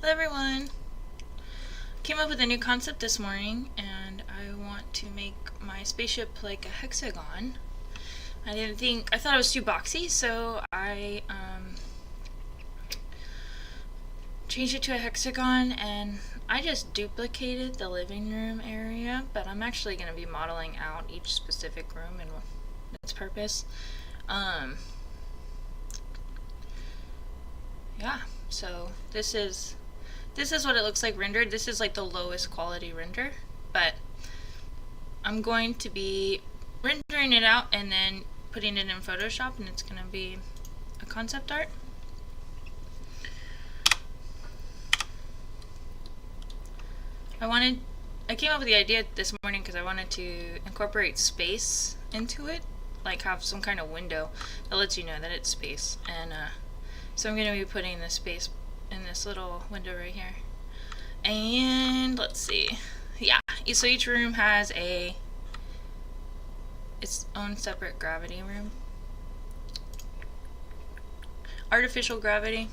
Hello everyone! Came up with a new concept this morning and I want to make my spaceship like a hexagon. I thought it was too boxy, so I changed it to a hexagon, and I just duplicated the living room area, but I'm actually going to be modeling out each specific room and its purpose. Yeah, so this is what it looks like rendered. This is like the lowest quality render, but I'm going to be rendering it out and then putting it in Photoshop, and it's going to be a concept art. I came up with the idea this morning because I wanted to incorporate space into it, like have some kind of window that lets you know that it's space. And so I'm going to be putting the space in this little window right here. And let's see. Yeah, so each room has its own separate gravity room. Artificial gravity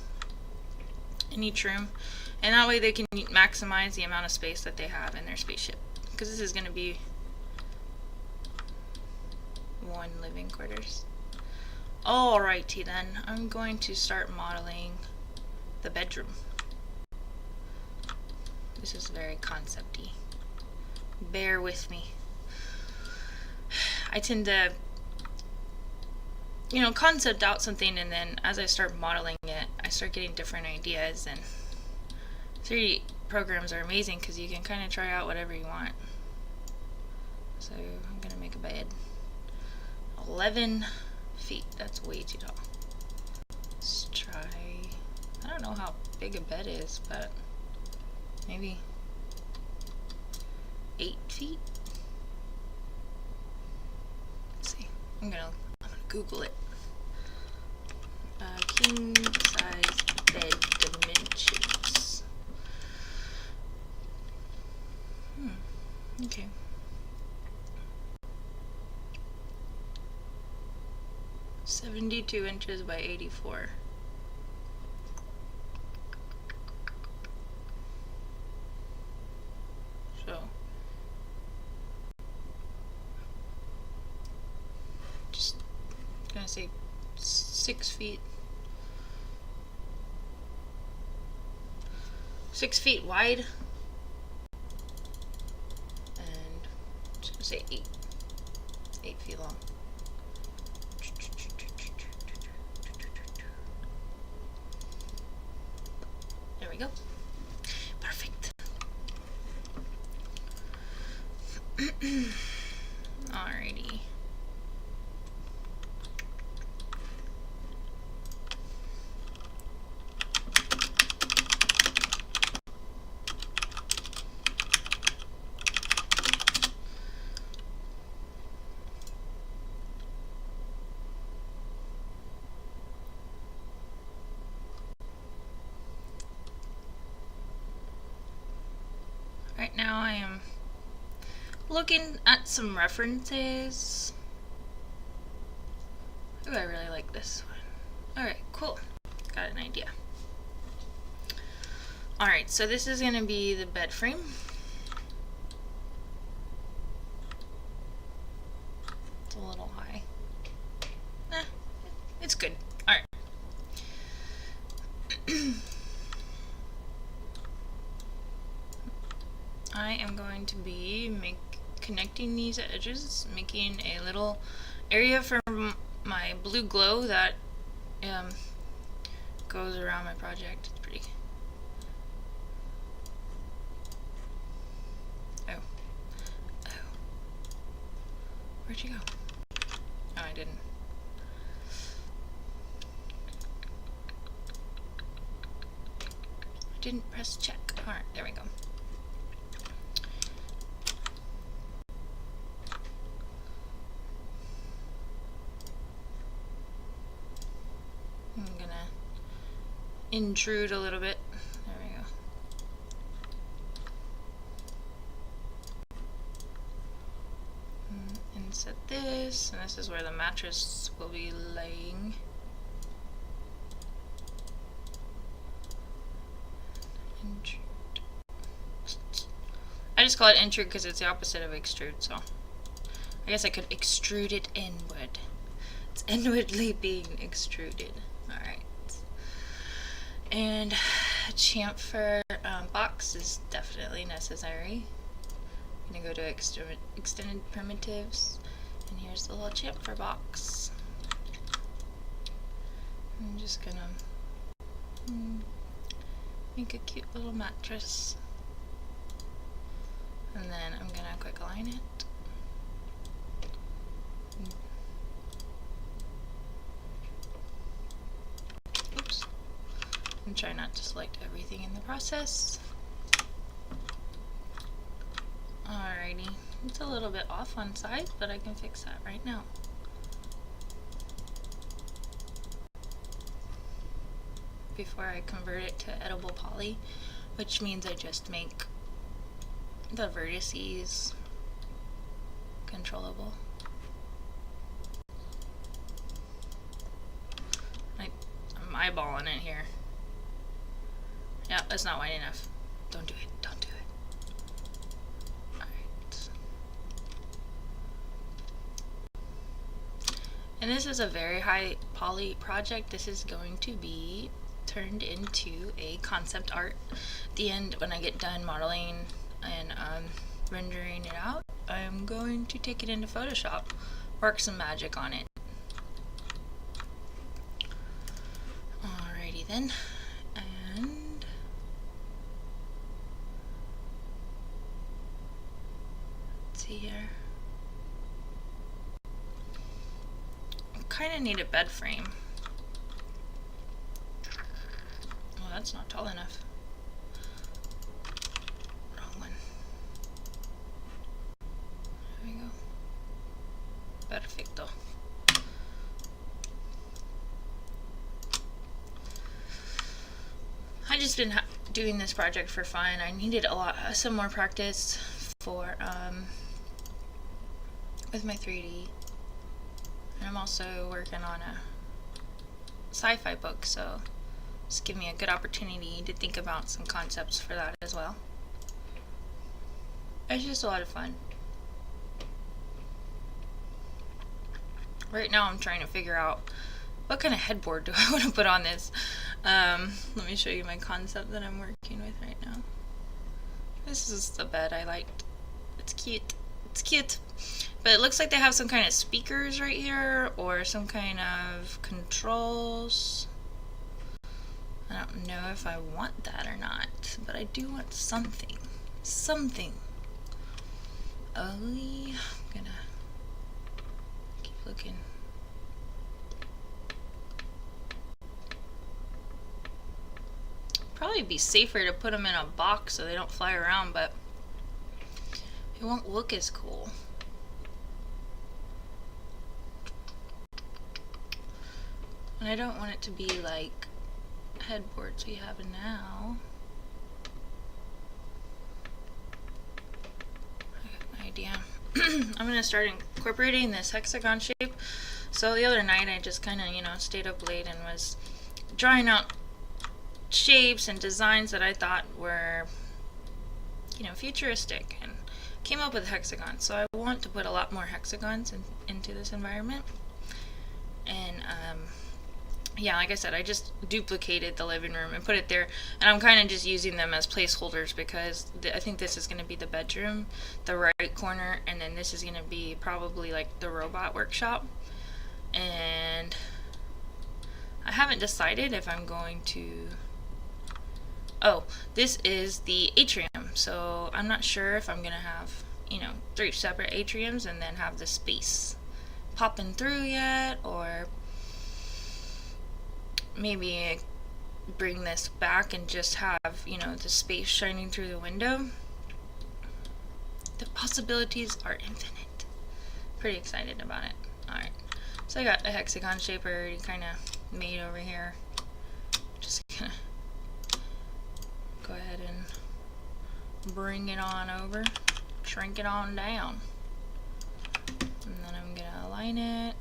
in each room. And that way they can maximize the amount of space that they have in their spaceship. Because this is going to be one living quarters. Alrighty then, I'm going to start modeling the bedroom. This is very concept-y. Bear with me. I tend to, concept out something, and then as I start modeling it, I start getting different ideas, and 3D programs are amazing because you can kind of try out whatever you want. So I'm going to make a bed. 11 feet. That's way too tall. Let's try... I don't know how big a bed is, but maybe 8 feet? Let's see. I'm gonna Google it. King size bed dimensions. Okay. (72 inches by 84). So just gonna say 6 feet. 6 feet wide, and I'm just gonna say 8 feet long. There we go. Perfect. Alrighty. Right now I am looking at some references. Ooh, I really like this one. Alright, cool. Got an idea. Alright, so this is going to be the bed frame. It's a little high. It's good. Alright. I am going to be connecting these edges, making a little area for my blue glow that goes around my project. It's pretty. Oh. Where'd you go? Oh, I didn't. I didn't press check. Alright, there we go. I'm gonna intrude a little bit. There we go. And set this, and this is where the mattress will be laying. just call it intrude because it's the opposite of extrude, so I guess I could extrude it inward. It's inwardly being extruded. Alright. And a chamfer box is definitely necessary. I'm going to go to extended primitives, and here's the little chamfer box. I'm just going to make a cute little mattress. And then I'm going to quick align it. Oops. And try not to select everything in the process. Alrighty. It's a little bit off on size, but I can fix that right now. Before I convert it to edible poly, which means I just make the vertices controllable. I'm eyeballing it here. Yeah, that's not wide enough. Don't do it. Don't do it. Alright. And this is a very high poly project. This is going to be turned into a concept art. At the end, when I get done modeling and rendering it out, I'm going to take it into Photoshop, work some magic on it. Alrighty then, and let's see here. I kind of need a bed frame. Well, that's not tall enough. Perfecto. I just been doing this project for fun. I needed some more practice for with my 3D, and I'm also working on a sci-fi book, so just give me a good opportunity to think about some concepts for that as well. It's just a lot of fun. Right now I'm trying to figure out what kind of headboard do I want to put on this. Let me show you my concept that I'm working with right now. This is the bed I liked. It's cute. It's cute. But it looks like they have some kind of speakers right here or some kind of controls. I don't know if I want that or not, but I do want something. Something. I'm gonna looking. Probably be safer to put them in a box so they don't fly around, but it won't look as cool. And I don't want it to be like headboards we have now. I have an idea. I'm going to start incorporating this hexagon shape. So the other night I just kind of, stayed up late and was drawing out shapes and designs that I thought were, futuristic, and came up with hexagons. So I want to put a lot more hexagons into this environment. And yeah, like I said, I just duplicated the living room and put it there, and I'm kind of just using them as placeholders because I think this is going to be the bedroom, the right corner, and then this is going to be probably like the robot workshop. And I haven't decided if I'm going to... Oh, this is the atrium, so I'm not sure if I'm going to have, 3 separate atriums and then have the space popping through yet, or maybe bring this back and just have, the space shining through the window. The possibilities are infinite. Pretty excited about it. Alright, so I got a hexagon shape already kind of made over here. Just gonna go ahead and bring it on over, shrink it on down, and then I'm gonna align it.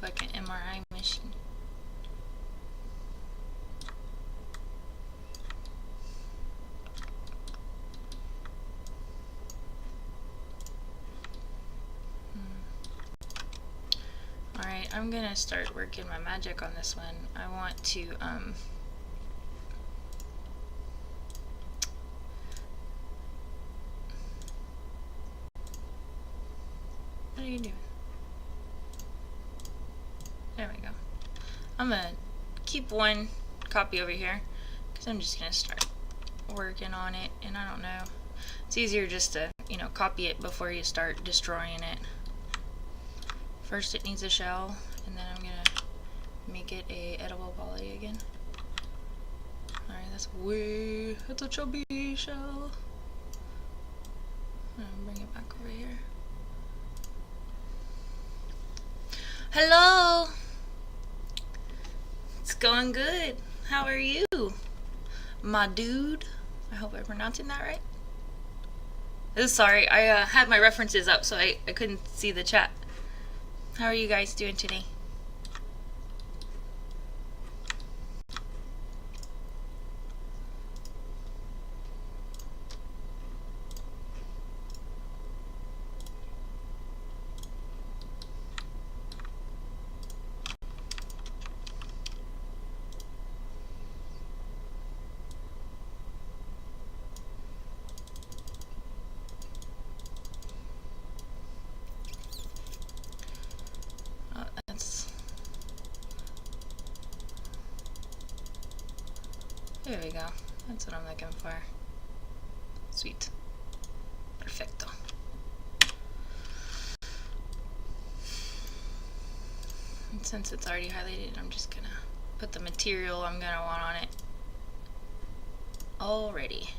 look like an MRI machine. Alright, I'm gonna start working my magic on this one. I want to, what are you doing? There we go. I'm gonna keep one copy over here, because I'm just gonna start working on it, and I don't know. It's easier just to, you know, copy it before you start destroying it. First it needs a shell, and then I'm gonna make it a edible poly again. Alright, that's a chubby shell. I'm gonna bring it back over here. Hello! It's going good. How are you? My dude. I hope I'm pronouncing that right. Sorry, I had my references up so I couldn't see the chat. How are you guys doing today? There we go. That's what I'm looking for. Sweet. Perfecto. And since it's already highlighted, I'm just gonna put the material I'm gonna want on it already.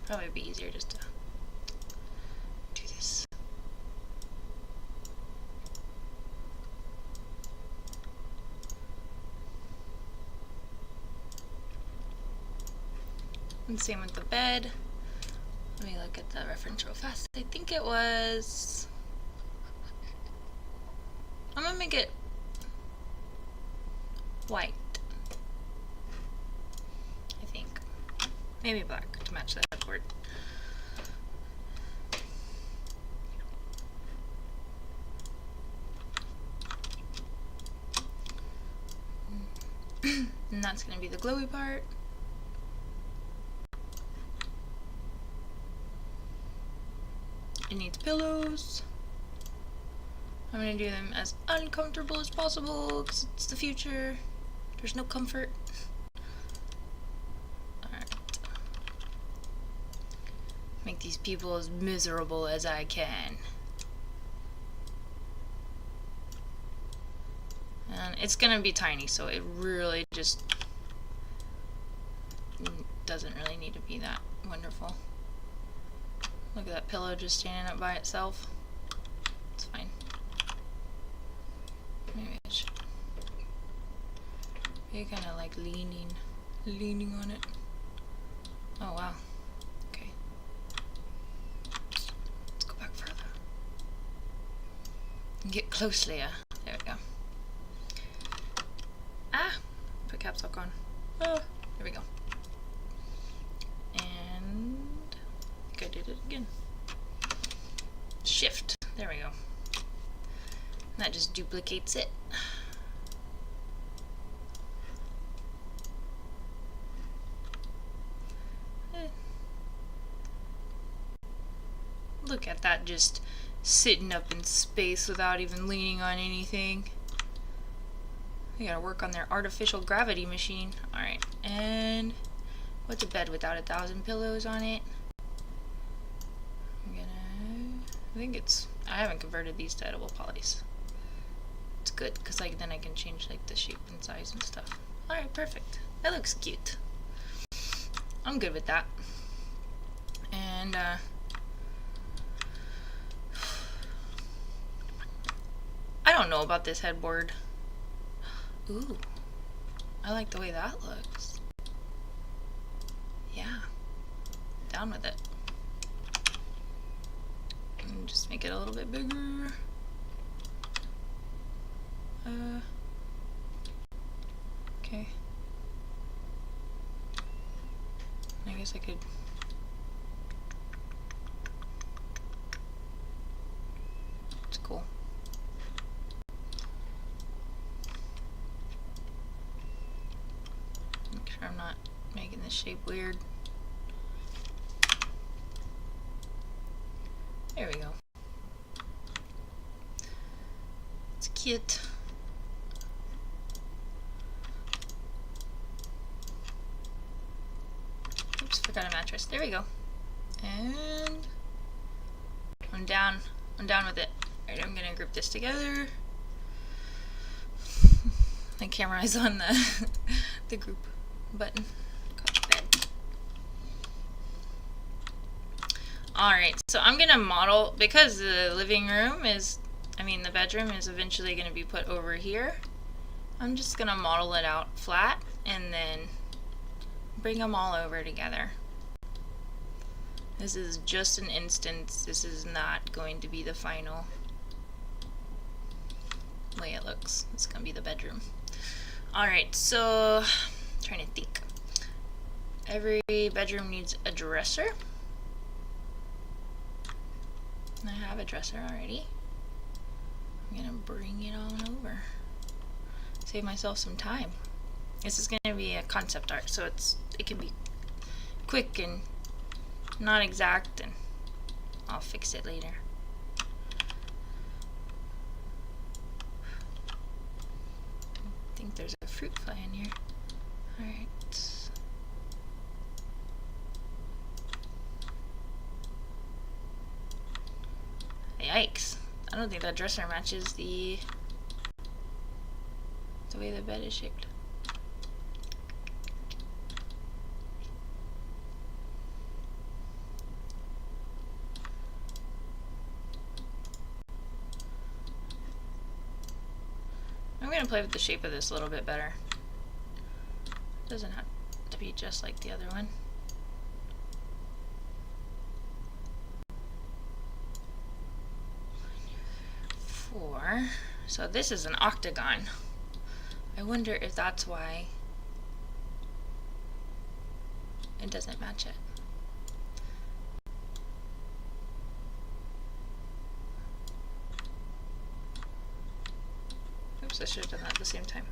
Probably be easier just to do this. And same with the bed. Let me look at the reference real fast. I think it was... I'm gonna make it white. I think. Maybe black to match the headboard. And that's gonna be the glowy part. It needs pillows. I'm gonna do them as uncomfortable as possible because it's the future. There's no comfort. Alright. Make these people as miserable as I can. And it's gonna be tiny, so it really just doesn't really need to be that wonderful. Look at that pillow just standing up by itself. It's fine. Maybe it should be kind of like leaning on it. Oh wow. Okay. Let's go back further. And get closely. There we go. Ah! Put caps lock on. Oh, there we go. And I think I did it again. Shift. There we go. And that just duplicates it. Look at that, just sitting up in space without even leaning on anything. They gotta work on their artificial gravity machine. Alright, and what's a bed without 1,000 pillows on it? I think it's, I haven't converted these to edible polys. It's good, because like then I can change like the shape and size and stuff. Alright, perfect. That looks cute. I'm good with that. And I don't know about this headboard. Ooh. I like the way that looks. Yeah. Down with it. And just make it a little bit bigger. Okay. I guess I could. It's cool. Make sure I'm not making this shape weird. There we go. It's cute. Oops, forgot a mattress. There we go. And I'm down with it. Alright, I'm gonna group this together. The camera is on the group button. Alright, so I'm gonna model, because the living room is, the bedroom is eventually gonna be put over here. I'm just gonna model it out flat and then bring them all over together. This is just an instance. This is not going to be the final way it looks. It's gonna be the bedroom. Alright, so I'm trying to think. Every bedroom needs a dresser. I have a dresser already. I'm gonna bring it on over. Save myself some time. This is gonna be a concept art, so it can be quick and not exact, and I'll fix it later. I think there's a fruit fly in here. Alright. Yikes. I don't think that dresser matches the way the bed is shaped. I'm going to play with the shape of this a little bit better. It doesn't have to be just like the other one. So this is an octagon. I wonder if that's why it doesn't match it. Oops, I should have done that at the same time.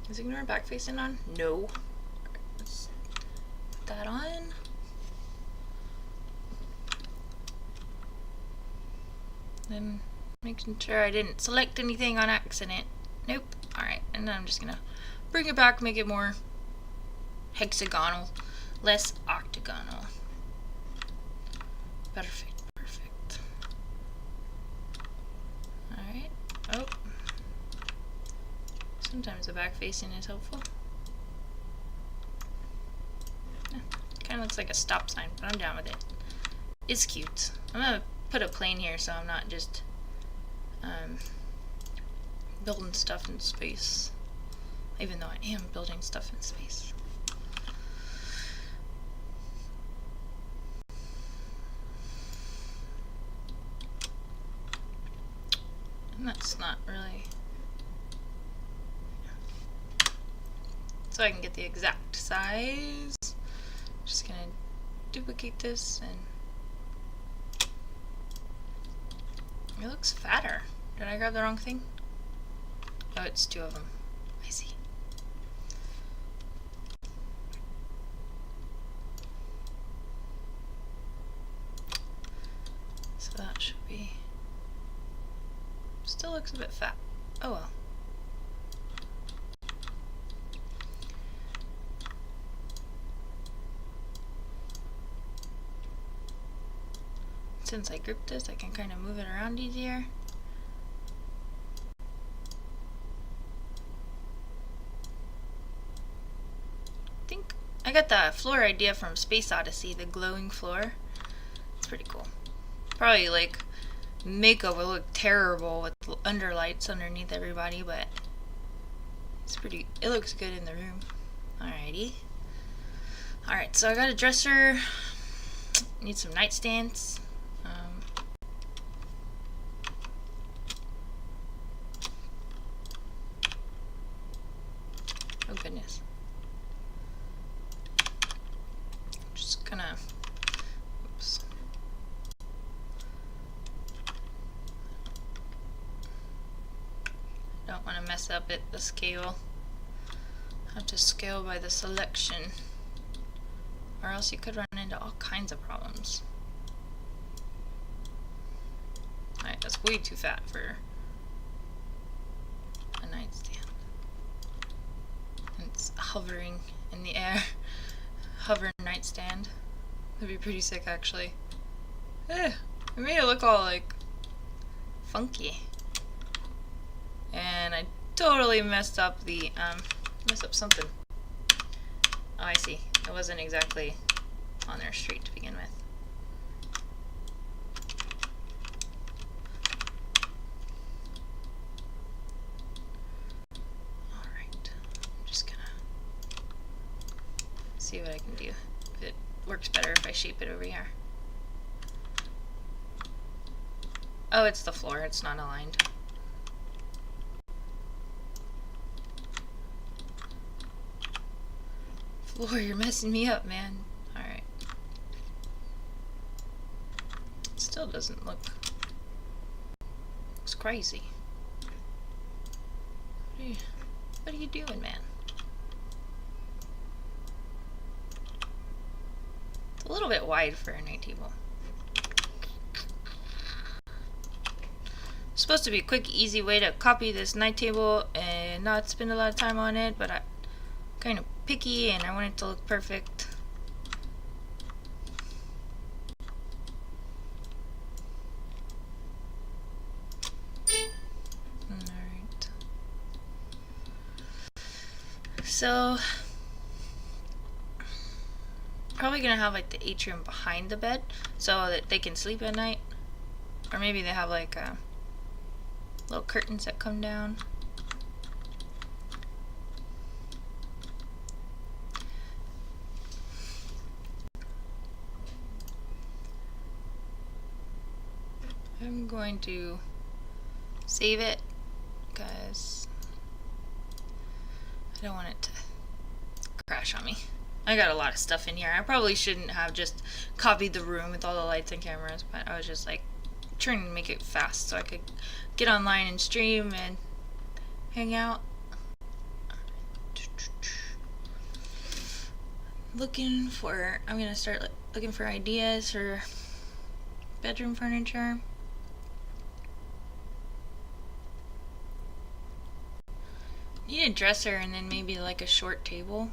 Is ignore back facing on? No. Let's put that on. Then making sure I didn't select anything on accident. Nope. Alright, and then I'm just gonna bring it back, make it more hexagonal, less octagonal. Perfect, perfect. Alright. Oh. Sometimes the back facing is helpful. Kind of looks like a stop sign, but I'm down with it. It's cute. I'm gonna put a plane here so I'm not just building stuff in space, even though I am building stuff in space. And that's not really, so I can get the exact size. Just gonna duplicate this, and it looks fatter. Did I grab the wrong thing? Oh, it's two of them. I see. So that should be, still looks a bit fat. Oh well. Since I grouped this, I can kind of move it around easier. I think I got the floor idea from Space Odyssey, the glowing floor. It's pretty cool. Probably like makeup would look terrible with underlights underneath everybody, but it looks good in the room. Alrighty. Alright, so I got a dresser. Need some nightstands. Oh goodness. I'm just gonna, oops. Don't want to mess up the scale. I have to scale by the selection, or else you could run into all kinds of problems. Alright, that's way too fat for a nightstand. It's hovering in the air. Hover nightstand. That'd be pretty sick, actually. It made it look all like funky. And I totally messed up something. Oh, I see. It wasn't exactly on there straight to begin with. Alright. I'm just gonna see what I can do. If it works better if I shape it over here. Oh, it's the floor. It's not aligned. Floor, you're messing me up, man. Alright. Still doesn't look... Looks crazy. What are you doing, man? It's a little bit wide for a night table. It's supposed to be a quick, easy way to copy this night table and not spend a lot of time on it, but I'm kind of picky and I want it to look perfect. Alright. So, probably gonna have like the atrium behind the bed so that they can sleep at night. Or maybe they have like little curtains that come down. I'm going to save it because I don't want it to crash on me. I got a lot of stuff in here. I probably shouldn't have just copied the room with all the lights and cameras, but I was just like trying to make it fast so I could get online and stream and hang out. I'm gonna start looking for ideas for bedroom furniture. Need a dresser and then maybe like a short table.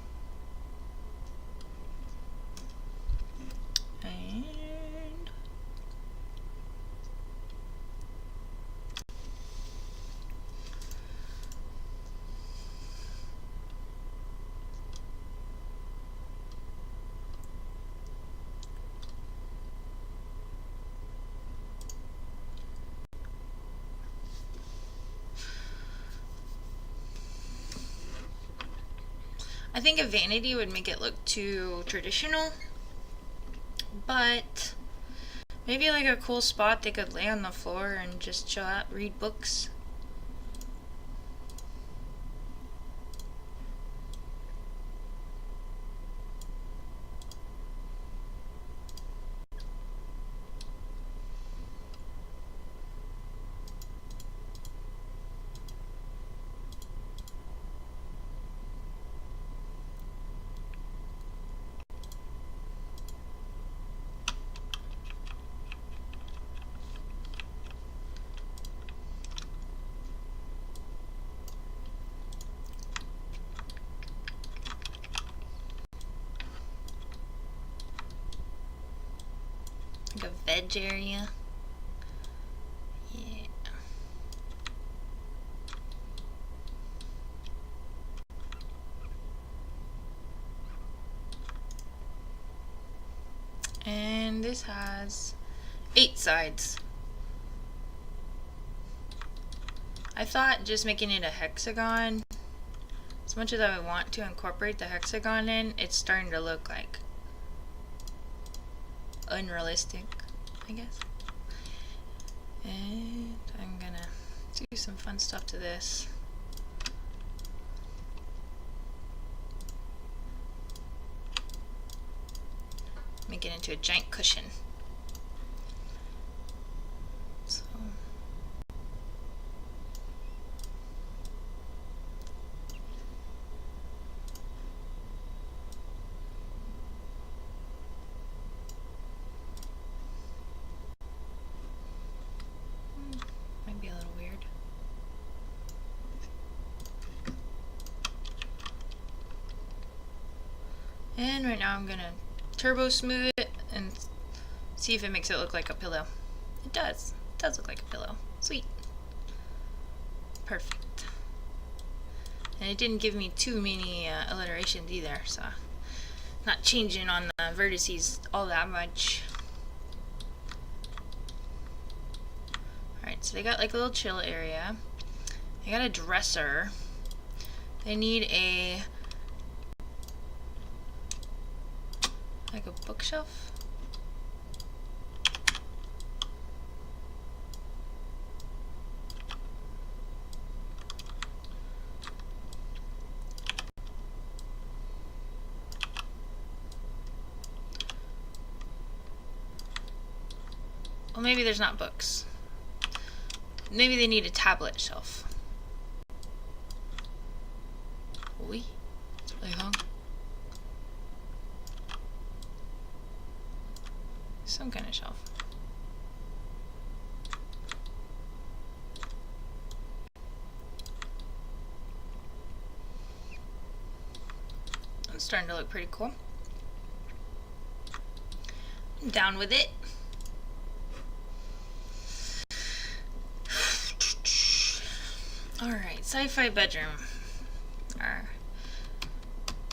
I think a vanity would make it look too traditional, but maybe like a cool spot they could lay on the floor and just chill out, read books. Like a veg area. Yeah. And this has 8 sides. I thought just making it a hexagon, as much as I want to incorporate the hexagon in, it's starting to look like unrealistic, I guess. And I'm gonna do some fun stuff to this. Make it into a giant cushion. So might be a little weird. And right now I'm gonna turbo smooth it and see if it makes it look like a pillow. It does. It does look like a pillow. Sweet. Perfect. And it didn't give me too many alliterations either, so not changing on the vertices all that much. Alright, so they got like a little chill area. They got a dresser. They need a like a bookshelf. Well, maybe there's not books. Maybe they need a tablet shelf. Oi, it's really long. Some kind of shelf. It's starting to look pretty cool. I'm down with it. Alright, sci-fi bedroom. Or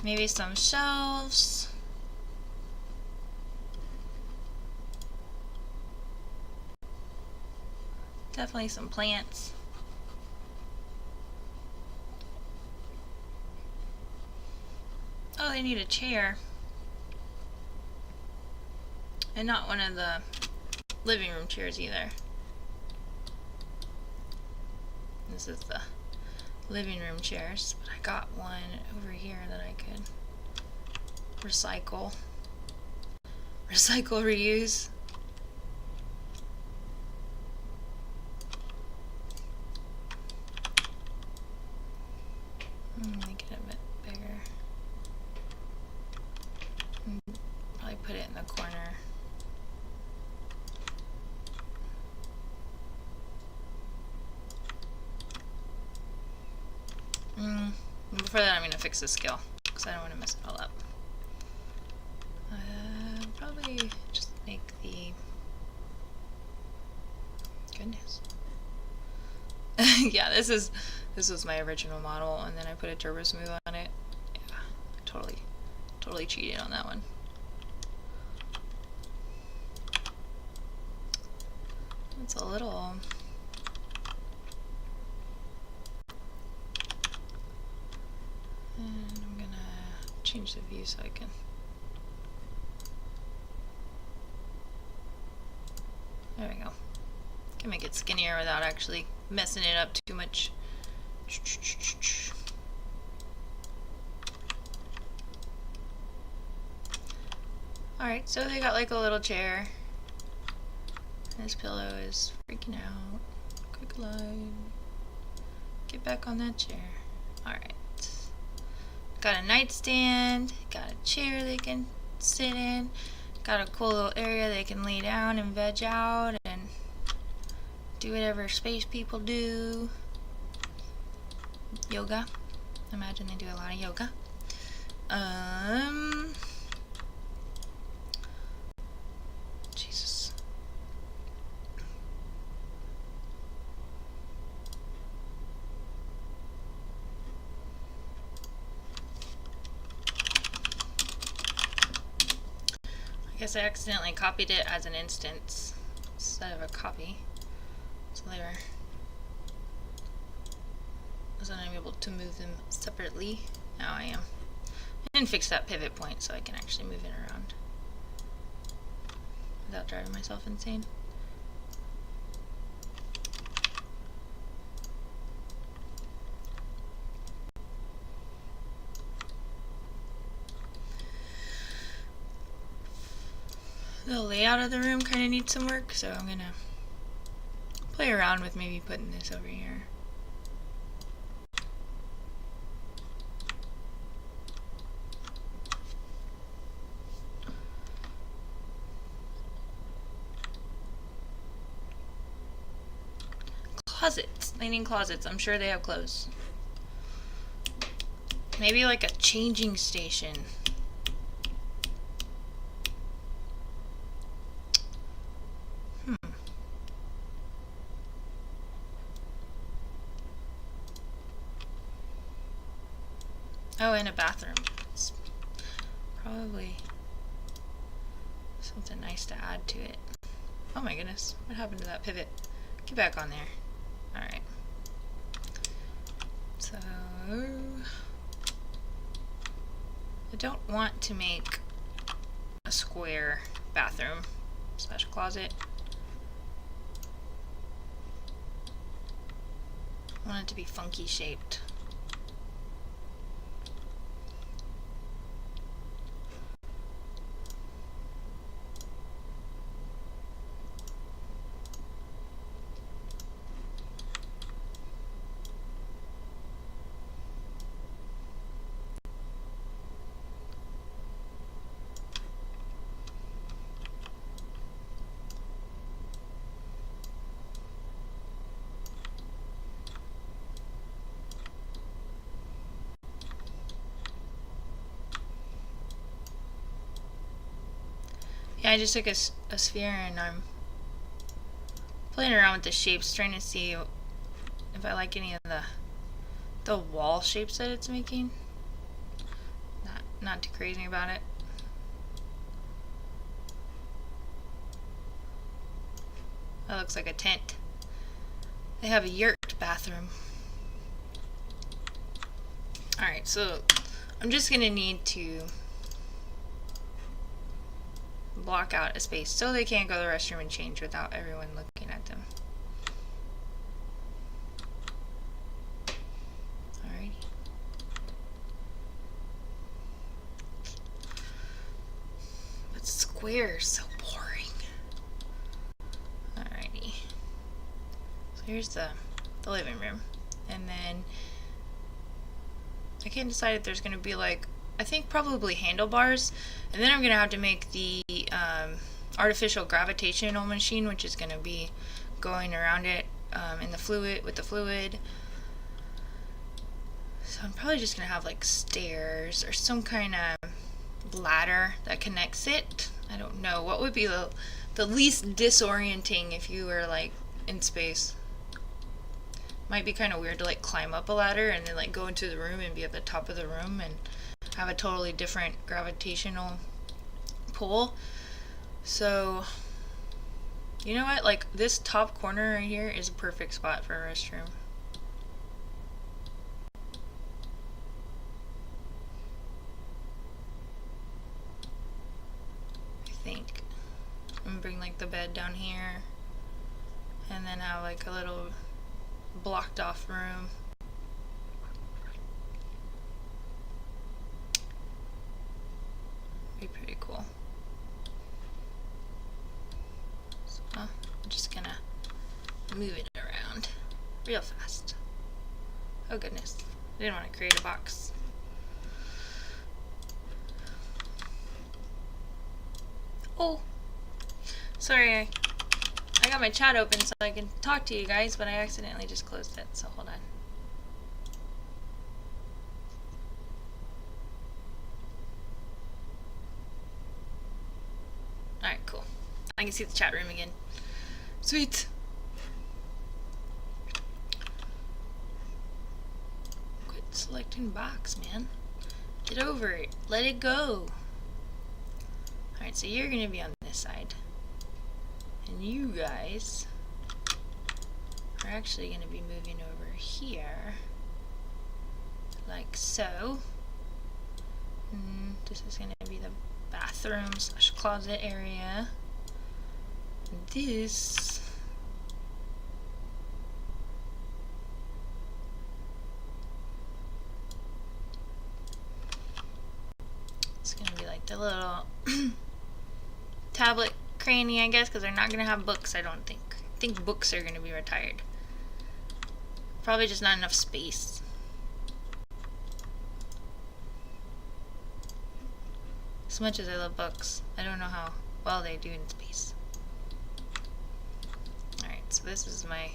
maybe some shelves. Definitely some plants. Oh, they need a chair. And not one of the living room chairs either. This is the living room chairs, but I got one over here that I could recycle. Recycle, reuse. Make it a bit bigger. Probably put it in the corner. Before that, I'm going to fix the scale because I don't want to mess it all up. Probably just make the... Goodness. Yeah, this was my original model, and then I put a turbo smooth on it. Yeah, totally cheated on that one. It's a little... And I'm gonna change the view so I can... There we go. Can make it skinnier without actually messing it up too much. Alright, so they got like a little chair. This pillow is freaking out. Quick line. Get back on that chair. Alright. Got a nightstand. Got a chair they can sit in. Got a cool little area they can lay down and veg out and do whatever space people do. Yoga. Imagine they do a lot of yoga. Jesus. I guess I accidentally copied it as an instance. instead of a copy. So there. So then I'm able to move them separately. Now I am. I didn't fix that pivot point so I can actually move it around without driving myself insane. The layout of the room kind of needs some work, so I'm gonna play around with maybe putting this over here. Closets. They need closets. I'm sure they have clothes. Maybe like a changing station. Oh, and a bathroom. It's probably something nice to add to it. Oh my goodness, what happened to that pivot? Get back on there. Alright. So, I don't want to make a square bathroom / closet. I want it to be funky shaped. Yeah, I just took a sphere and I'm playing around with the shapes, trying to see if I like any of the wall shapes that it's making. Not too crazy about it. That looks like a tent. They have a yurt bathroom. Alright, so I'm just gonna need to block out a space so they can't go to the restroom and change without everyone looking at them. Alrighty. But squares, so boring. Alrighty. So here's the living room. And then I can't decide if there's gonna be like, I think probably handlebars, and then I'm gonna have to make the artificial gravitational machine, which is gonna be going around it in the fluid with the fluid. So I'm probably just gonna have like stairs or some kind of ladder that connects it. I don't know what would be the least disorienting if you were like in space. Might be kind of weird to like climb up a ladder and then like go into the room and be at the top of the room and have a totally different gravitational pull. So, you know what? Like this top corner right here is a perfect spot for a restroom. I think. I'm gonna bring like the bed down here and then have like a little blocked off room. Be pretty cool. So I'm just gonna move it around real fast. Oh goodness, I didn't want to create a box. Oh, sorry, I got my chat open so I can talk to you guys, but I accidentally just closed it, so hold on. Alright, cool. I can see the chat room again. Sweet! Quit selecting box, man. Get over it. Let it go. Alright, so you're gonna be on this side. And you guys are actually going to be moving over here, like so. And this is going to be the bathroom / closet area. And this is going to be like the little tablet cranny, I guess, because they're not going to have books, I don't think. I think books are going to be retired. Probably just not enough space. As much as I love books, I don't know how well they do in space. Alright, so this is my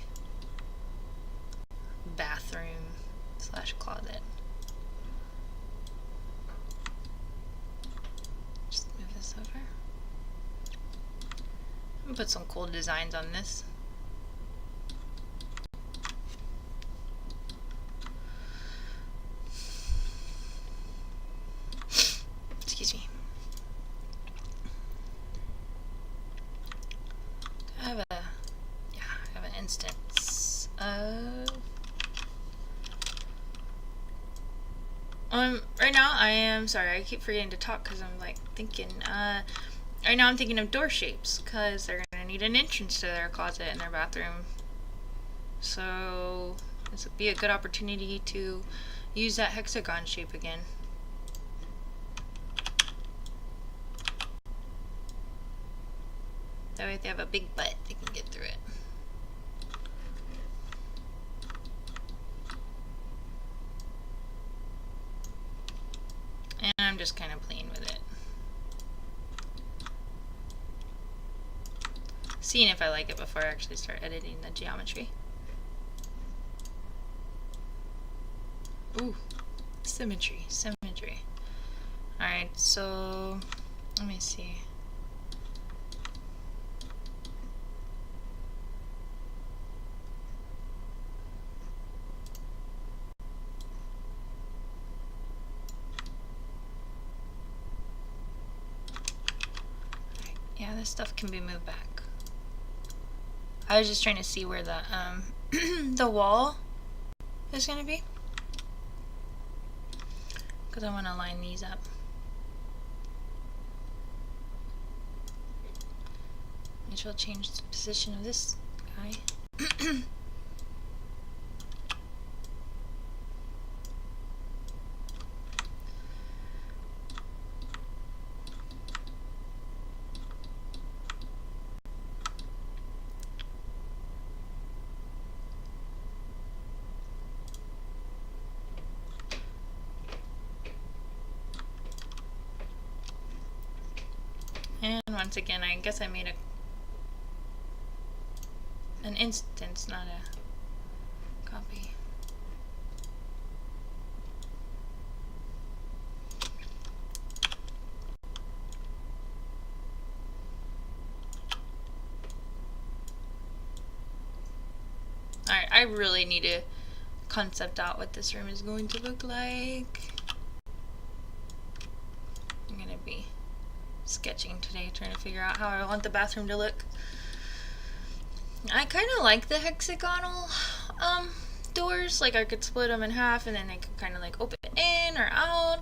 bathroom / closet. Just move this over. I'm gonna put some cool designs on this. Excuse me. I have an instance of right now I am sorry, I keep forgetting to talk because I'm like thinking right now I'm thinking of door shapes because they're gonna need an entrance to their closet and their bathroom, so this would be a good opportunity to use that hexagon shape again. That way if they have a big butt, they can get through it. And I'm just kind of playing with it. Seeing if I like it before I actually start editing the geometry. Ooh, symmetry. Alright, so let me see. Yeah, this stuff can be moved back. I was just trying to see where the the wall is gonna be, because I want to line these up. Which will change the position of this guy. And once again, I guess I made an instance, not a copy. Alright, I really need to concept out what this room is going to look like. I'm gonna be sketching today, trying to figure out how I want the bathroom to look. I kind of like the hexagonal doors, like I could split them in half and then they could kind of like open in or out,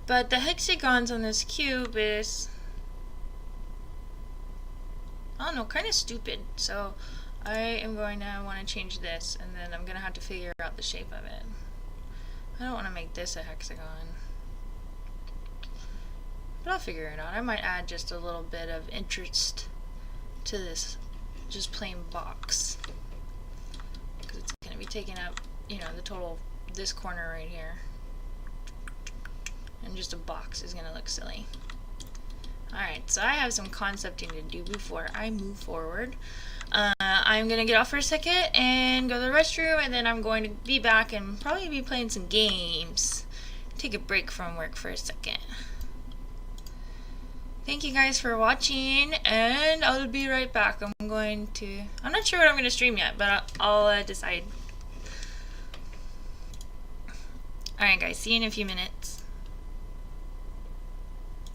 but the hexagons on this cube is, I don't know, kind of stupid, so I am going to want to change this, and then I'm going to have to figure out the shape of it. I don't want to make this a hexagon, but I'll figure it out. I might add just a little bit of interest to this just plain box, because it's going to be taking up, you know, the total, this corner right here, and just a box is going to look silly. Alright, so I have some concepting to do before I move forward. I'm going to get off for a second and go to the restroom, and then I'm going to be back and probably be playing some games. Take a break from work for a second. Thank you guys for watching, and I'll be right back. I'm not sure what I'm going to stream yet, but I'll decide. Alright guys, see you in a few minutes.